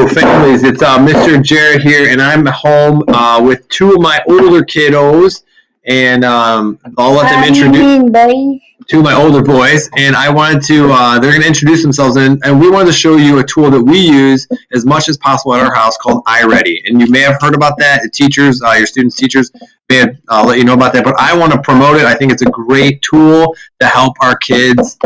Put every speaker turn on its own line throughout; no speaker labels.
families. It's Mr. Jarot here, and I'm home with two of my older kiddos, and I'll let them introduce two of my older boys. And I wanted to, they're going to introduce themselves, and we wanted to show you a tool that we use as much as possible at our house called iReady. And you may have heard about that. The teachers, your students' teachers may have let you know about that, but I want to promote it. I think it's a great tool to help our kids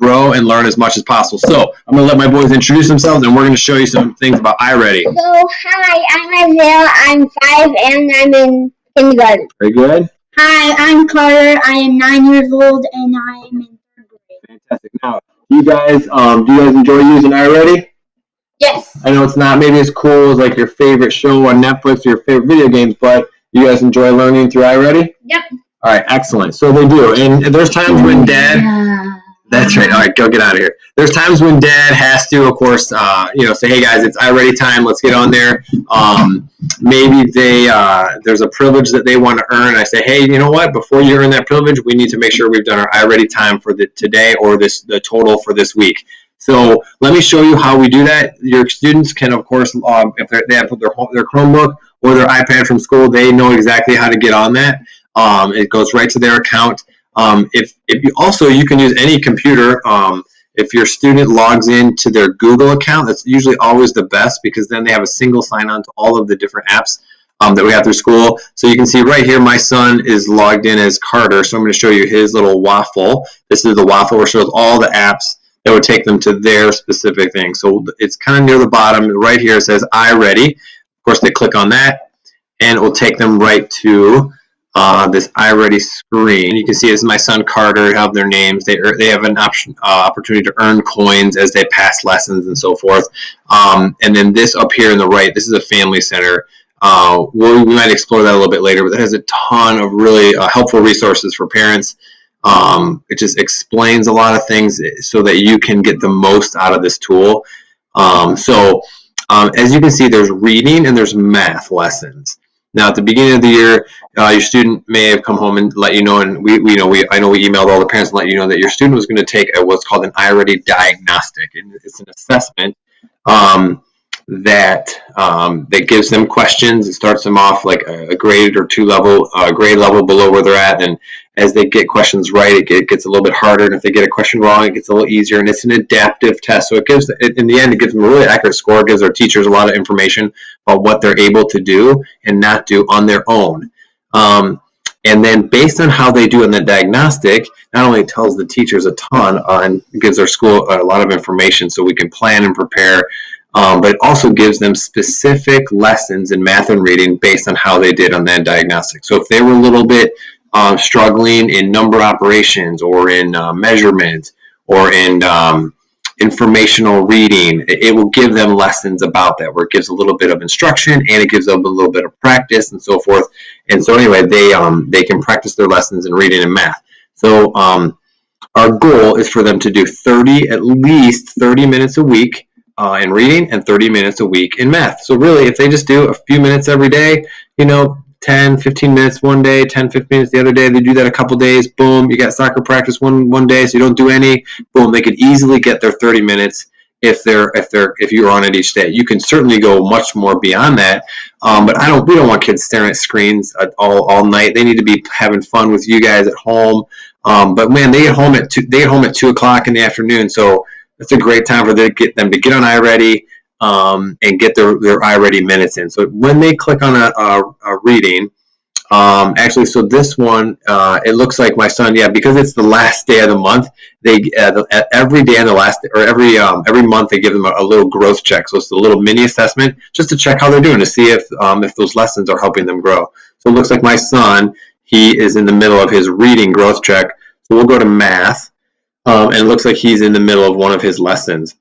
grow and learn as much as possible. So I'm going to let my boys introduce themselves, and we're going to show you some things about iReady.
So, hi, I'm Isaiah. I'm 5, and I'm in kindergarten.
Very good.
Hi, I'm Carter. I am 9 years old, and I am in 3rd grade.
Fantastic. Now, you guys, do you guys enjoy using iReady?
Yes.
I know it's not maybe as cool as like your favorite show on Netflix or your favorite video games, but you guys enjoy learning through iReady?
Yep.
All right, excellent. So they do. And there's times when Dad... That's right. All right, go get out of here. There's times when Dad has to, of course, say, hey, guys, it's iReady time. Let's get on there. Maybe there's a privilege that they want to earn. I say, hey, you know what? Before you earn that privilege, we need to make sure we've done our iReady time for today or the total for this week. So let me show you how we do that. Your students can, of course, if they have their Chromebook or their iPad from school, they know exactly how to get on that. It goes right to their account. If you can use any computer. If your student logs into their Google account, that's usually always the best because then they have a single sign-on to all of the different apps that we have through school. So you can see right here, my son is logged in as Carter. So I'm going to show you his little waffle. This is the waffle where it shows all the apps that would take them to their specific thing. So it's kind of near the bottom. Right here it says iReady. Of course, they click on that, and it will take them right to this iReady screen. You can see this is my son Carter. Have their names. They have an opportunity to earn coins as they pass lessons and so forth. And then this up here in the right, this is a family center. We might explore that a little bit later, but that has a ton of really helpful resources for parents. It just explains a lot of things so that you can get the most out of this tool. As you can see, there's reading and there's math lessons. Now, at the beginning of the year, your student may have come home and let you know, and I know we emailed all the parents and let you know that your student was going to take what's called an iReady diagnostic, and it's an assessment that gives them questions. It starts them off like a grade or grade level below where they're at, and as they get questions right, it gets a little bit harder, and if they get a question wrong, it gets a little easier, and it's an adaptive test. So in the end, it gives them a really accurate score. It gives our teachers a lot of information about what they're able to do and not do on their own. And then based on how they do in the diagnostic, not only tells the teachers a ton and gives our school a lot of information so we can plan and prepare, but it also gives them specific lessons in math and reading based on how they did on that diagnostic. So if they were a little bit struggling in number operations or in measurement or in informational reading, it will give them lessons about that where it gives a little bit of instruction and it gives them a little bit of practice and so forth. And so anyway, they can practice their lessons in reading and math. So our goal is for them to do at least 30 minutes a week in reading and 30 minutes a week in math. So really, if they just do a few minutes every day, 10, 15 minutes one day, 10, 15 minutes the other day, they do that a couple days, boom, you got soccer practice one day, so you don't do any, boom, they could easily get their 30 minutes if you're on it each day. You can certainly go much more beyond that, but we don't want kids staring at screens all night. They need to be having fun with you guys at home. But man, they get home at 2 o'clock in the afternoon, so it's a great time for them to get on iReady and get their iReady minutes in. So when they click on a reading, so this one, it looks like my son, because it's the last day of the month, every day in the last, or every month they give them a little growth check. So it's a little mini assessment just to check how they're doing, to see if those lessons are helping them grow. So it looks like my son, he is in the middle of his reading growth check. So we'll go to math, and it looks like he's in the middle of one of his lessons.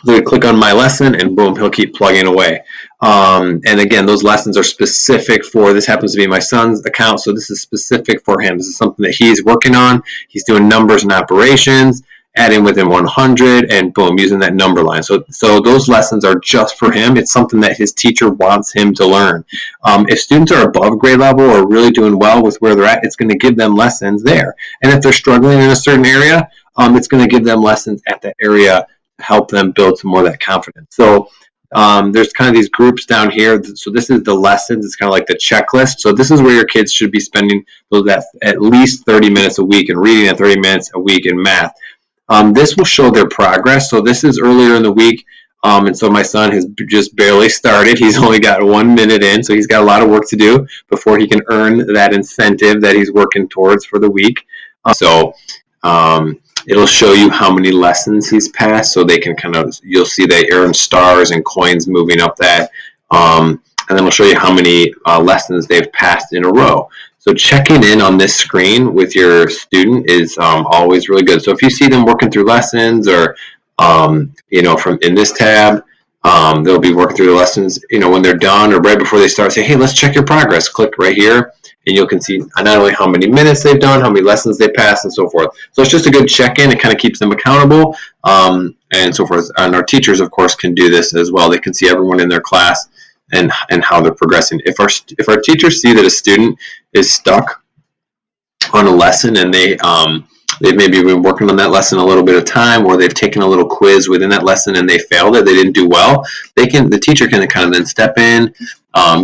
So we click on my lesson and boom, he'll keep plugging away. And again, those lessons are specific this happens to be my son's account, so this is specific for him. This is something that he's working on. He's doing numbers and operations, adding within 100, and boom, using that number line. So those lessons are just for him. It's something that his teacher wants him to learn. If students are above grade level or really doing well with where they're at, it's going to give them lessons there. And if they're struggling in a certain area, it's going to give them lessons at that area, help them build some more of that confidence. So there's kind of these groups down here. So this is the lessons. It's kind of like the checklist. So this is where your kids should be spending that at least 30 minutes a week in reading and 30 minutes a week in math. This will show their progress. So this is earlier in the week. And so my son has just barely started. He's only got 1 minute in, so he's got a lot of work to do before he can earn that incentive that he's working towards for the week. It'll show you how many lessons he's passed, so they can you'll see they earn stars and coins moving up that. And then it'll show you how many lessons they've passed in a row. So checking in on this screen with your student is always really good. So if you see them working through lessons or from in this tab, they'll be working through the lessons, when they're done or right before they start, say, hey, let's check your progress. Click right here, and you can see not only how many minutes they've done, how many lessons they passed, and so forth. So it's just a good check-in. It kind of keeps them accountable, and so forth. And our teachers, of course, can do this as well. They can see everyone in their class and how they're progressing. If our teachers see that a student is stuck on a lesson and they've maybe been working on that lesson a little bit of time, or they've taken a little quiz within that lesson and they failed it, they didn't do well, the teacher can kind of then step in,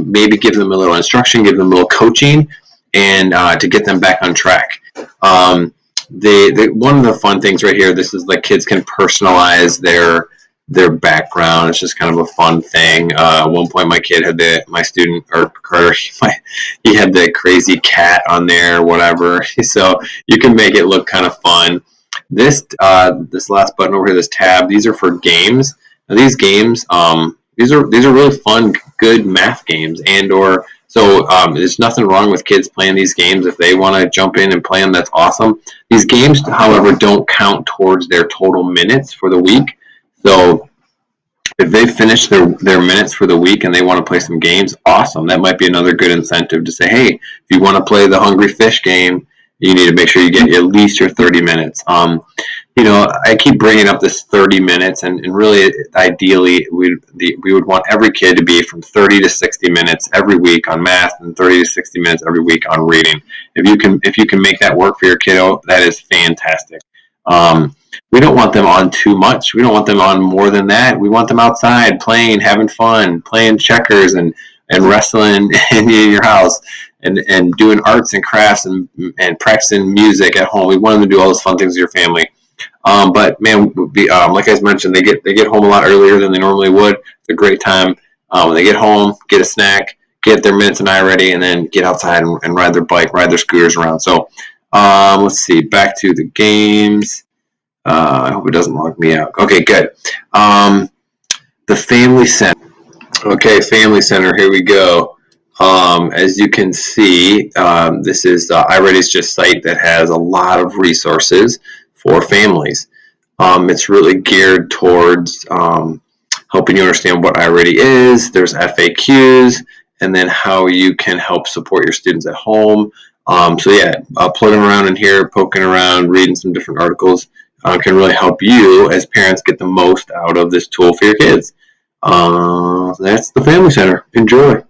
maybe give them a little instruction, give them a little coaching, and to get them back on track. One of the fun things right here, this is like kids can personalize their background. It's just kind of a fun thing. At one point, my kid had my student, or Carter, he had the crazy cat on there, whatever. So you can make it look kind of fun. This last button over here, this tab, these are for games. Now these games, these are really fun, good math games, there's nothing wrong with kids playing these games. If they want to jump in and play them, that's awesome. These games, however, don't count towards their total minutes for the week. So if they finish their minutes for the week and they want to play some games, awesome. That might be another good incentive to say, hey, if you want to play the Hungry Fish game, you need to make sure you get at least your 30 minutes. I keep bringing up this 30 minutes, and really, ideally, we would want every kid to be from 30 to 60 minutes every week on math, and 30 to 60 minutes every week on reading. If you can make that work for your kiddo, that is fantastic. We don't want them on too much. We don't want them on more than that. We want them outside playing, having fun, playing checkers and wrestling in your house, and doing arts and crafts and practicing music at home. We want them to do all those fun things with your family. But man, like I mentioned, they get home a lot earlier than they normally would. It's a great time when they get home, get a snack, get their minutes in iReady, and then get outside and ride their bike, ride their scooters around. So let's see, back to the games. I hope it doesn't log me out. Okay, good. The Family Center. Okay, Family Center, here we go. As you can see, this is iReady's just site that has a lot of resources for families. It's really geared towards helping you understand what iReady is. There's FAQs, and then how you can help support your students at home. Plugging around in here, poking around, reading some different articles can really help you as parents get the most out of this tool for your kids. That's the Family Center. Enjoy.